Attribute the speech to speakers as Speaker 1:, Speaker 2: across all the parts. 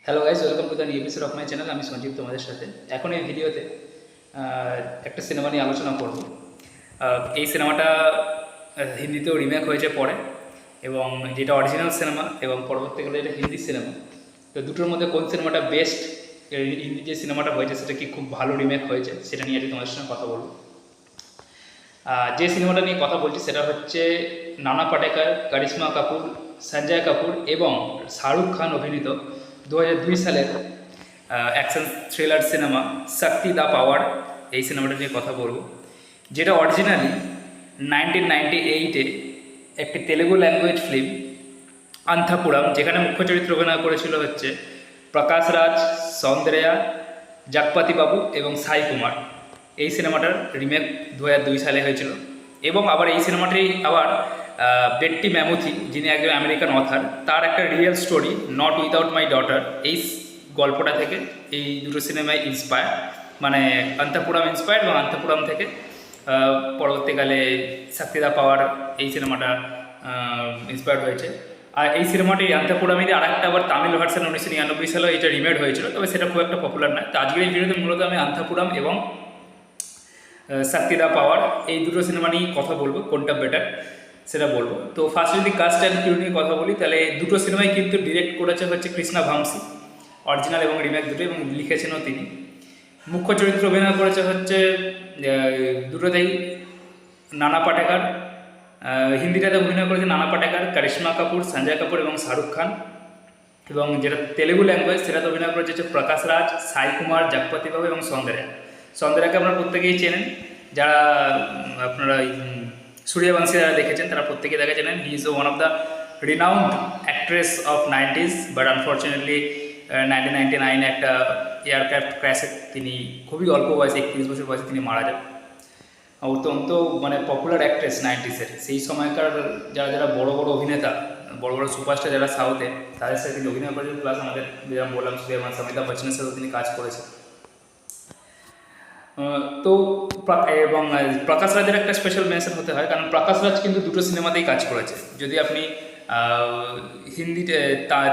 Speaker 1: Hello guys, welcome to the new episode of my channel. আমি সঞ্জীব তোমাদের সাথে। এখন এই ভিডিওতে একটা সিনেমা নিয়ে আলোচনা করব। এই সিনেমাটা হিন্দিতেও রিমেক হয়েছে পরে, এবং যেটা অরিজিনাল সিনেমা এবং পরবর্তীকালে এটা হিন্দি সিনেমা। তো দুটোর মধ্যে কোন সিনেমাটা বেস্ট, হিন্দি যে সিনেমাটা হয়েছে সেটা কি খুব ভালো রিমেক হয়েছে, সেটা নিয়ে আজকে তোমাদের সঙ্গে কথা বলবো। যে সিনেমাটা নিয়ে কথা বলছি সেটা হচ্ছে নানা পাটেকর, কারিশ্মা কাপুর, সঞ্জয় কাপুর এবং শাহরুখ খান অভিনীত 2002 সালের অ্যাকশন থ্রিলার সিনেমা শক্তি দা পাওয়ার। এই সিনেমাটা নিয়ে কথা বলবো, যেটা অরিজিনালি 1998-এ একটি তেলেগু ল্যাঙ্গুয়েজ ফিল্ম আন্থাপুরাম, যেখানে মুখ্য চরিত্রে অভিনয় করেছিল হচ্ছে প্রকাশ রাজ, সৌন্দর্যা, জাগপতি বাবু এবং সাই কুমার। এই সিনেমাটার রিমেক 2002 সালে হয়েছিল। এবং আবার এই সিনেমাটি আবার বেট্টি ম্যামুথি, যিনি একজন আমেরিকান অথার, তার একটা real story not without my daughter, এই গল্পটা থেকে এই দুটো সিনেমায় ইন্সপায়ার, মানে আন্তাপুরাম ইন্সপায়ার্ড এবং আন্তাপুরাম থেকে পরবর্তীকালে শক্তিদা পাওয়ার এই সিনেমাটা ইন্সপায়ার্ড হয়েছে। আর এই সিনেমাটি আন্তাপুরামেরই আর একটা আবার তামিল ভার্সন 1999 সালে এটা রিমেড হয়েছিল, তবে সেটা খুব একটা পপুলার নয়। তো আজকের এই ভিডিওতে মূলত আমি আন্তাপুরাম এবং শক্তিদা পাওয়ার এই দুটো সিনেমা নিয়ে কথা বলবো, কোনটা বেটার সেটা বলবো। তো ফার্স্ট যদি কাস্ট অ্যান্ড ক্রিউ নিয়ে কথা বলি, তাহলে দুটো সিনেমাই কিন্তু ডিরেক্ট করেছে হচ্ছে কৃষ্ণা ভামসি, অরিজিনাল এবং রিমেক দুটো, এবং লিখেছেনও তিনি। মুখ্য চরিত্র অভিনয় করেছে হচ্ছে দুটোতেই নানা পাটেকর। হিন্দিটাতে অভিনয় করেছে নানা পাটেকর, কারিশ্মা কাপুর, সঞ্জয় কাপুর এবং শাহরুখ খান। এবং যেটা তেলেগু ল্যাঙ্গুয়েজ সেটাতে অভিনয় করেছে হচ্ছে প্রকাশ রাজ, সাই কুমার, জাগপতি বাবু এবং সৌন্দর্যা। সৌন্দর্যাকে আপনারা প্রত্যেকেই চেনেন, যারা আপনারা সূর্যবংশী যারা দেখেছেন তারা প্রত্যেকেই দেখা জানেন। He is one of the renowned actress of 90s, but unfortunately 1999 একটা এয়ারক্রাফট ক্র্যাশে তিনি খুবই অল্প বয়সে, 31 বছর বয়সে তিনি মারা যান। অত্যন্ত মানে পপুলার অ্যাক্ট্রেস 90s-এর। সেই সময়কার যারা যারা বড় বড় অভিনেতা, বড় বড় সুপারস্টার যারা সাউথে, তাদের সাথে তিনি অভিনয় করেছেন। প্লাস আমাদের যেরকম বললাম সূর্যবংশী, অমিতাভ বচ্চনের সাথেও তিনি কাজ করেছেন। তো এবং প্রকাশ রাজের একটা স্পেশাল মেনশন হতে হয়, কারণ প্রকাশ রাজ কিন্তু দুটো সিনেমাতেই কাজ করেছে। যদি আপনি হিন্দিতে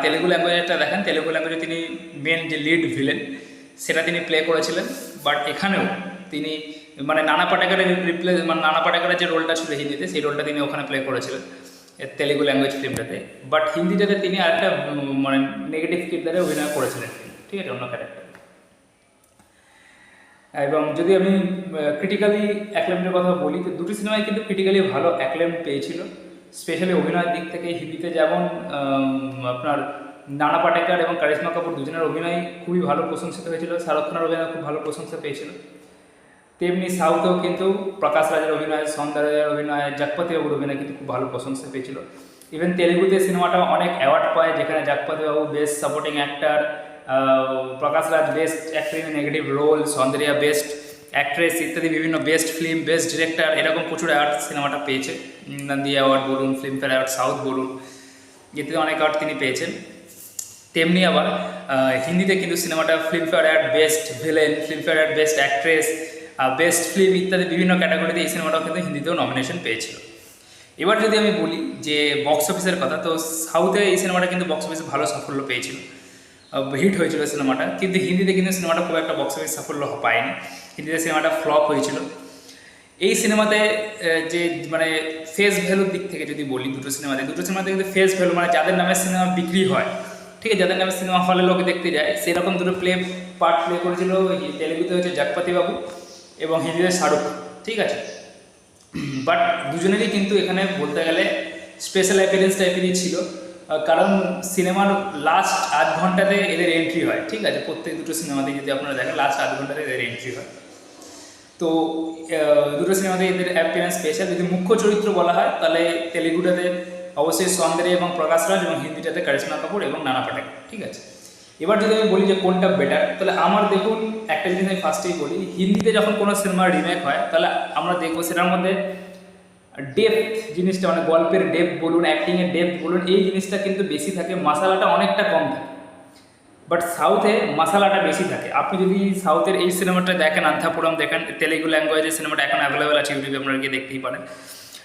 Speaker 1: তেলেগু ল্যাঙ্গুয়েজটা দেখেন, তেলেগু ল্যাঙ্গুয়েজে তিনি মেন যে লিড ভিলেন সেটা তিনি প্লে করেছিলেন। বাট এখানেও তিনি মানে নানা পাটেকরের মানে নানা পাটেকরের যে রোলটা ছিল হিন্দিতে, সেই রোলটা তিনি ওখানে প্লে করেছিলেন তেলেগু ল্যাঙ্গুয়েজ ফিল্মটাতে। বাট হিন্দিটাতে তিনি আরেকটা মানে নেগেটিভ কিরদারে অভিনয় করেছিলেন, ঠিক আছে, অন্য ক্যারেক্টার। এবং যদি আমি ক্রিটিক্যালি অ্যাক্লেমের কথা বলি, তো দুটি সিনেমায় কিন্তু ক্রিটিক্যালি ভালো অ্যাক্লেম পেয়েছিল, স্পেশালি অভিনয়ের দিক থেকে। হিন্দিতে যেমন আপনার নানা পাটেকর এবং কারিশ্মা কাপুর দুজনের অভিনয় খুবই ভালো প্রশংসিত হয়েছিল, শাহরুখ খানের অভিনয় খুব ভালো প্রশংসা পেয়েছিল। তেমনি সাউথেও কিন্তু প্রকাশ রাজের অভিনয়, সৌন্দর্যের অভিনয়, জাগপতি বাবুর অভিনয় কিন্তু খুব ভালো প্রশংসা পেয়েছিল। ইভেন তেলেগুতে সিনেমাটা অনেক অ্যাওয়ার্ড পায়, যেখানে Jagapathi Babu best supporting actor, Prakash Raj best actor in negative role, Soundarya best actress ইত্যাদি বিভিন্ন বেস্ট ফিল্ম, বেস্ট ডিরেক্টর, এরকম প্রচুর অ্যাওয়ার্ড সিনেমাটা পেয়েছে। নন্দী অ্যাওয়ার্ড বলুন, ফিল্মফেয়ার অ্যাওয়ার্ড সাউথ বলুন, এতে অনেক অ্যাওয়ার্ড তিনি পেয়েছেন। তেমনি আবার হিন্দিতে কিন্তু সিনেমাটা Filmfare award best villain, Filmfare award best actress, best film ইত্যাদি বিভিন্ন ক্যাটাগরিতে এই সিনেমাটাও কিন্তু হিন্দিতেও নমিনেশন পেয়েছিল। এবার যদি আমি বলি যে বক্স অফিসের কথা, তো সাউথে এই সিনেমাটা কিন্তু বক্স অফিসে ভালো সাফল্য পেয়েছিল, হিট হয়েছিল সিনেমাটা। কিন্তু হিন্দিতে কিন্তু সিনেমাটা খুব একটা বক্স অফিস সাফল্য পায়নি, হিন্দিতে সিনেমাটা ফ্লপ হয়েছিল। এই সিনেমাতে যে মানে ফেস ভ্যালুর দিক থেকে যদি বলি, দুটো সিনেমাতে কিন্তু ফেস ভ্যালু মানে যাদের নামে সিনেমা বিক্রি হয়, ঠিক আছে, যাদের নামে সিনেমা হলে লোকে দেখতে যায়, সেরকম দুটো পার্ট প্লে করেছিল। তেলেগুতে হচ্ছে জাগপতি বাবু এবং হিন্দিতে শাহরুখ, ঠিক আছে। বাট দুজনেরই কিন্তু এখানে বলতে গেলে স্পেশাল অ্যাপিয়ারেন্স টাইপেরই ছিল, কারণ সিনেমার লাস্ট আধ ঘন্টাতে এদের এন্ট্রি হয়, ঠিক আছে। প্রত্যেক দুটো সিনেমাতে যদি আপনারা দেখেন লাস্ট আধ ঘন্টাতে এদের এন্ট্রি হয়। তো দুটো সিনেমাতে এদের অ্যাপিয়ারেন্স স্পেশাল। যদি মুখ্য চরিত্র বলা হয়, তাহলে তেলেগুটাতে অবশ্যই সৌন্দর্য এবং প্রকাশ রাজ, এবং হিন্দিটাতে কারিশ্মা কাপুর এবং নানা পাটেকর, ঠিক আছে। এবার যদি আমি বলি যে কোনটা বেটার, তাহলে আমার দেখুন একটা জিনিস আমি ফার্স্টেই বলি, হিন্দিতে যখন কোনো সিনেমার রিমেক হয়, তাহলে আমরা দেখবো সেটার মধ্যে ডেপথ জিনিসটা, মানে গল্পের ডেপথ বলুন, অ্যাক্টিংয়ের ডেপথ বলুন, এই জিনিসটা কিন্তু বেশি থাকে, মশালাটা অনেকটা কম থাকে। বাট সাউথে মশালাটা বেশি থাকে। আপনি যদি সাউথের এই সিনেমাটা দেখেন, আন্থাপুরম দেখেন, তেলেগু ল্যাঙ্গুয়েজের সিনেমাটা এখন অ্যাভেলেবেল আছে ইউটিউবে, আপনারা গিয়ে দেখতেই পারেন।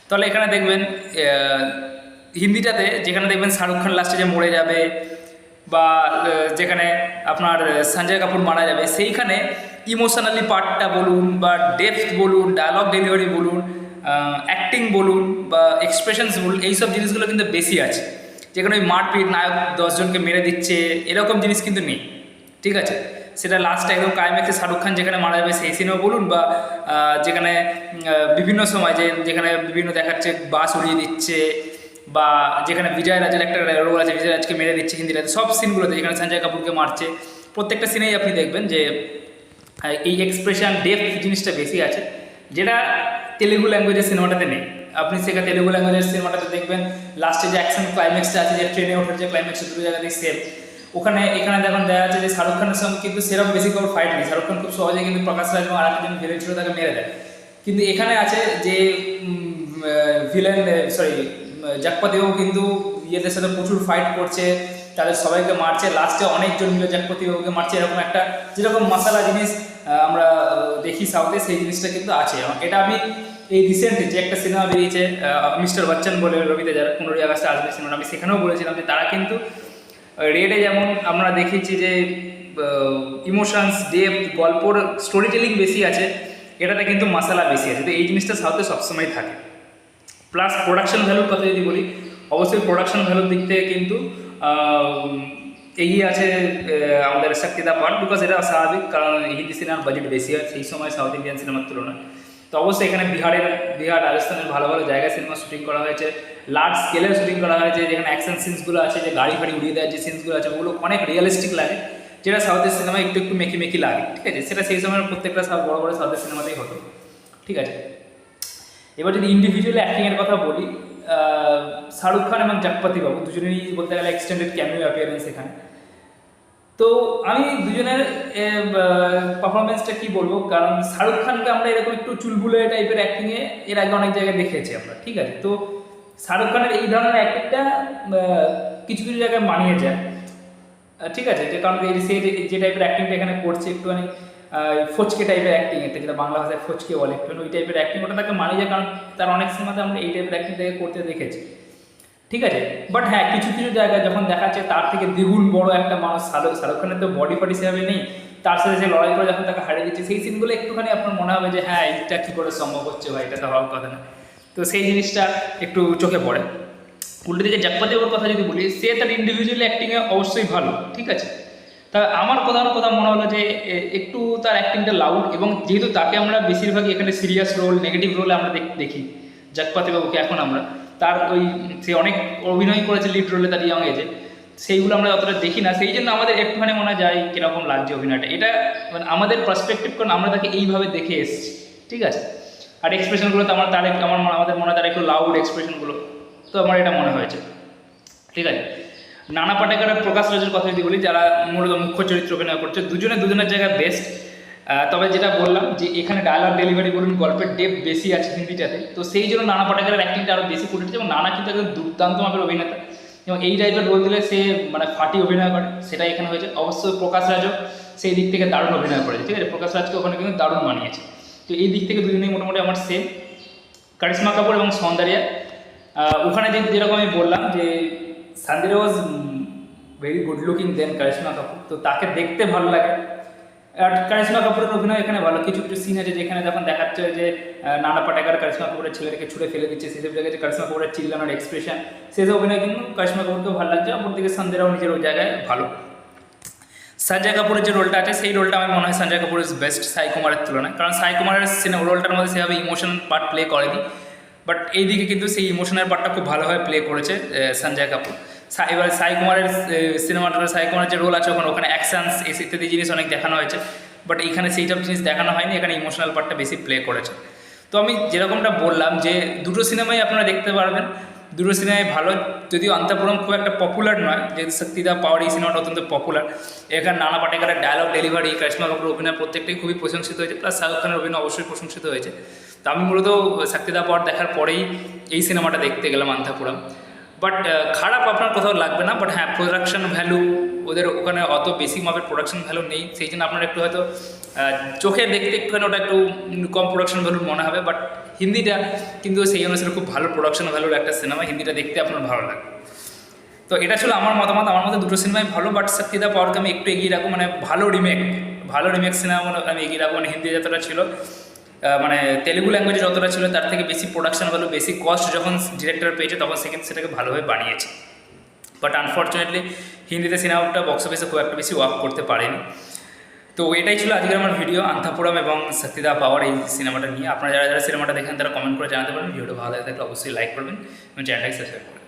Speaker 1: তাহলে এখানে দেখবেন হিন্দিটাতে যেখানে দেখবেন শাহরুখ খান লাস্টে যে মরে যাবে বা যেখানে আপনার সঞ্জয় কাপুর মারা যাবে, সেইখানে ইমোশনালি পার্টটা বলুন বা ডেপথ বলুন, ডায়লগ ডেলিভারি বলুন, অ্যাক্টিং বলুন বা এক্সপ্রেশনস বলুন, এইসব জিনিসগুলো কিন্তু বেশি আছে। যেখানে ওই মারপিট, নায়ক 10 জনকে মেরে দিচ্ছে, এরকম জিনিস কিন্তু নেই, ঠিক আছে। সেটা লাস্টে একদম ক্লাইম্যাক্সে শাহরুখ খান যেখানে মারা যাবে সেই সিনেমা বলুন, বা যেখানে বিভিন্ন সময় যেখানে বিভিন্ন দেখাচ্ছে বাস উড়িয়ে দিচ্ছে, বা যেখানে বিজয় রাজের একটা রোল আছে, বিজয় রাজকে মেরে দিচ্ছে হিন্দিতে, সব সিনগুলোতে যেখানে সঞ্জয় কাপুরকে মারছে, প্রত্যেকটা সিনেই আপনি দেখবেন যে এই এক্সপ্রেশন ডেপথ জিনিসটা বেশি আছে, যেটা তেলেগু ল্যাঙ্গুয়েজের সিনেমাটাতে নেই। আপনি সেখানে তেলেগু ল্যাঙ্গুয়েজের সিনেমাটাতে দেখবেন লাস্টে যে অ্যাকশন ক্লাইম্যাক্সটা আছে, যে ট্রেনে ওঠার যে ক্লাইম্যাক্স, দুটো জায়গাতেই সেম। এখানে দেখুন দেখা যাচ্ছে যে শাহরুখ খানের সঙ্গে কিন্তু সেরকম বেশি কোনো ফাইট নেই, শাহরুখ খান খুব সহজে কিন্তু প্রকাশ রাজ এবং আরেকটা জন ভিলেন ছিল তাকে মেরে দেয়। কিন্তু এখানে আছে যে ভিলেন জাকপতিও কিন্তু ইয়েদের সাথে প্রচুর ফাইট করছে, তাদের সবাইকে মারছে, লাস্টে অনেকজন মিলে জাকপতিবাবুকে মারছে, এরকম একটা যেরকম মশালা জিনিস আমরা দেখি সাউথে, সেই জিনিসটা কিন্তু আছে। এটা আমি এই রিসেন্টলি যে একটা সিনেমা বেরিয়েছে মিস্টার বচ্চন বলে, রবিতে যারা 15ই আগস্টে আসবে সিনেমা, আমি সেখানেও বলেছিলাম যে তারা কিন্তু রেডে যেমন আমরা দেখেছি যে ইমোশনস, ডেপথ, গল্পর স্টোরি টেলিং বেশি আছে, এটাতে কিন্তু মশালা বেশি আছে। তো এই জিনিসটা সাউথে সবসময় থাকে। প্লাস প্রোডাকশন ভ্যালুর কথা যদি বলি, অবশ্যই প্রোডাকশন ভ্যালুর দিক থেকে কিন্তু এগিয়ে আছে আমাদের শক্তিদা পার্ট, বিকজ এটা স্বাভাবিক, কারণ হিন্দি সিনেমার বাজেট বেশি হয় সেই সময় সাউথ ইন্ডিয়ান সিনেমার তুলনায়। তো অবশ্যই এখানে বিহার রাজস্থানের ভালো ভালো জায়গায় সিনেমা শুটিং করা হয়েছে, লার্জ স্কেলের শুটিং করা হয়েছে, যেখানে অ্যাকশন সিনসগুলো আছে, যে গাড়ি ফাড়ি উড়িয়ে দেওয়ার যে সিনসগুলো আছে, ওগুলো অনেক রিয়েলিস্টিক লাগে, যেটা সাউথের সিনেমায় একটু একটু মেকি লাগে, ঠিক আছে। সেটা সেই সময় প্রত্যেকটা বড় বড় সাউথের সিনেমাতেই হতো, ঠিক আছে। এবার যদি ইন্ডিভিজুয়াল অ্যাক্টিংয়ের কথা বলি, শাহরুখ খান এবং জাকপতি বাবু দুজনেরই বলতে গেলে এক্সটেন্ডেড ক্যামিও অ্যাপিয়ারেন্স এখানে। তো আমি দুজনের পারফরমেন্সটা কি বলবো, কারণ শাহরুখ খানকে আমরা এরকম একটু চুলবুলে টাইপের অ্যাক্টিংয়ে এর আগে অনেক জায়গায় দেখেছি আমরা, ঠিক আছে। তো শাহরুখ খানের এই ধরনের অ্যাক্টিংটা কিছু কিছু জায়গায় মানিয়ে যায়, ঠিক আছে। যে কারণ সে যে টাইপের অ্যাক্টিংটা এখানে করছে, একটুখানি ফচকে টাইপের অ্যাক্টিং, এটা যেটা বাংলা ভাষায় ফচকে বলে, একটু ওই টাইপের অ্যাক্টিং, ওটা তাকে মানিয়ে যায়, কারণ তার অনেক সিনেমাতে আমরা এই টাইপের অ্যাক্টিংটাকে করতে দেখেছি, ঠিক আছে। বাট হ্যাঁ, কিছু কিছু জায়গায় যখন দেখাচ্ছে তার থেকে দ্বিগুণ বড় একটা মানুষ, শাহরুখ খানের তো বডি ফডি সেভাবে নেই, তার সাথে যে লড়াই করে যখন তাকে হারিয়ে দিচ্ছে, সেই সিনগুলো একটুখানি আপনার মনে হবে যে হ্যাঁ, এইটা কী করে সম্ভব হচ্ছে ভাই, এটা তো হওয়ার কথা না। তো সেই জিনিসটা একটু চোখে পড়ে। উল্টো দিকে জাকপতি বাবুর কথা যদি বলি, সে তার ইন্ডিভিজুয়াল অ্যাক্টিংয়ে অবশ্যই ভালো, ঠিক আছে। তা আমার কথা মনে হলো যে একটু তার অ্যাক্টিংটা লাউড, এবং যেহেতু তাকে আমরা বেশিরভাগই এখানে সিরিয়াস রোল, নেগেটিভ রোলে আমরা দেখি জাকপতি বাবুকে, এখন আমরা তার সে অনেক অভিনয় করেছে লিড রোলে তার ইয়ং এজে, সেইগুলো আমরা অতটা দেখি না, সেই জন্য আমাদের একটুখানি মনে যায় কীরকম লাগছে অভিনয়টা। এটা মানে আমাদের পার্সপেক্টিভ, কারণ আমরা তাকে এইভাবে দেখে এসেছি, ঠিক আছে। আর এক্সপ্রেশনগুলো তো আমাদের মনে তার একটু লাউড এক্সপ্রেশনগুলো, তো আমার এটা মনে হয়েছে, ঠিক আছে। নানা পাটেকর আর প্রকাশ রাজের কথা যদি বলি, যারা মূলত মুখ্য চরিত্র অভিনয় করছে, দুজনের জায়গায় বেস্ট। তবে যেটা বললাম যে এখানে ডায়লগ ডেলিভারি বলুন, গল্পের ডেপথ বেশি আছে হিন্দিটাতে, তো সেই জন্য নানা পাটেকরের অ্যাক্টিংটা আরও বেশি ফুটেছে, এবং নানা কিন্তু একদম দুর্দান্ত মাপের অভিনেতা, এবং এই টাইপের রোল দিলে সে মানে ফাটি অভিনয় করে, সেটাই এখানে হয়েছে। অবশ্যই প্রকাশ রাজও সেই দিক থেকে দারুণ অভিনয় করেছে, ঠিক আছে। প্রকাশ রাজকে ওখানে কিন্তু দারুণ মানিয়েছে। তো এই দিক থেকে দুজনেই মোটামুটি আমার সেম। কারিশ্মা কাপুর এবং সৌন্দর্যা, ওখানে যেরকম আমি বললাম যে সৌন্দর্যা ওয়াজ ভেরি গুড লুকিং দেন কারিশ্মা কাপুর, তো তাকে দেখতে ভালো লাগে। আর কারিশ্মা কাপুরের অভিনয় এখানে ভালো, কিছু কিছু সিন আছে যেখানে যখন দেখাচ্ছে যে নানা পাটেকর কারিশ্মা কাপুরের ছেলেকে ছুঁড়ে ফেলে দিচ্ছে, সেসব জায়গায় যে কারিশ্মা কাপুরের চিল্লানোর এক্সপ্রেশন, সেসব অভিনয় কিন্তু কারিশ্মা কাপুরকেও ভালো লাগছে। অপরদিকে সৌন্দর্যাও নিজের ওই জায়গায় ভালো। সঞ্জয় কাপুরের যে রোলটা আছে, সেই রোলটা আমার মনে হয় সঞ্জয় কাপুর ইজ বেস্ট সাই কুমারের তুলনায়, কারণ সাই কুমারের রোলটার মধ্যে সেভাবে ইমোশন পার্ট প্লে করেনি, বাট এইদিকে কিন্তু সেই ইমোশনের পার্টটা খুব ভালোভাবে প্লে করেছে সঞ্জয় কাপুর। এবার সাই কুমারের সিনেমাটাতে সাই কুমারের যে রোল আছে, ওখানে অ্যাকশানস ইত্যাদি জিনিস অনেক দেখানো হয়েছে, বাট এইখানে সেইসব জিনিস দেখানো হয়নি, এখানে ইমোশনাল পার্টটা বেশি প্লে করেছে। তো আমি যেরকমটা বললাম যে দুটো সিনেমাই আপনারা দেখতে পারবেন, দুটো সিনেমাই ভালো, যদিও অন্তপুরম খুব একটা পপুলার নয়, যেহেতু শক্তিদা পাওয়ার এই সিনেমাটা অত্যন্ত পপুলার। এখানে নানা পাটেকরের ডায়লগ ডেলিভারি, কারিশ্মা কাপুরের অভিনয় প্রত্যেকটাই খুবই প্রশংসিত হয়েছে, প্লাস শাহরুখ খানের অভিনয় অবশ্যই প্রশংসিত হয়েছে। তো আমি মূলত শক্তিদা পাওয়ার দেখার পরেই এই সিনেমাটা দেখতে গেলাম অন্তপুরম। বাট খারাপ আপনার কোথাও লাগবে না, বাট হ্যাঁ, প্রোডাকশন ভ্যালু ওদের ওখানে অত বেশি মাপের প্রোডাকশন ভ্যালু নেই, সেই জন্য আপনার একটু হয়তো চোখে দেখতে একটুখানি ওটা একটু কম প্রোডাকশন ভ্যালুর মনে হবে। বাট হিন্দিটা কিন্তু সেই অনুসারে খুব ভালো প্রোডাকশন ভ্যালুর একটা সিনেমা, হিন্দিটা দেখতে আপনার ভালো লাগবে। তো এটা ছিল আমার মতামত। আমার মধ্যে দুটো সিনেমাই ভালো, বাট শক্তি দা পাওয়ারকে আমি একটু এগিয়ে রাখবো, মানে ভালো রিমেক সিনেমা আমি এগিয়ে রাখবো। মানে হিন্দি যতটা ছিল, মানে তেলেগু ল্যাঙ্গুয়েজে যতটা ছিল তার থেকে বেশি প্রোডাকশন ভ্যালু, বেশি কস্ট যখন ডিরেক্টর পেয়েছে তখন সেটাকে ভালোভাবে বানিয়েছে। বাট আনফর্চুনেটলি হিন্দিতে সিনেমাটা বক্স অফিসে খুব একটা বেশি ওয়ার্ক করতে পারেনি। তো এটাই ছিল আজকের আমার ভিডিও আন্ধাপুরম এবং শক্তি দা পাওয়ার এই সিনেমাটা নিয়ে। আপনারা যারা যারা সিনেমাটা দেখেন তারা কমেন্ট করে জানাতে পারেন। ভিডিওটা ভালো লাগে থাকলে অবশ্যই লাইক করবেন এবং চ্যানেলটাকে সাবস্ক্রাইব করবেন।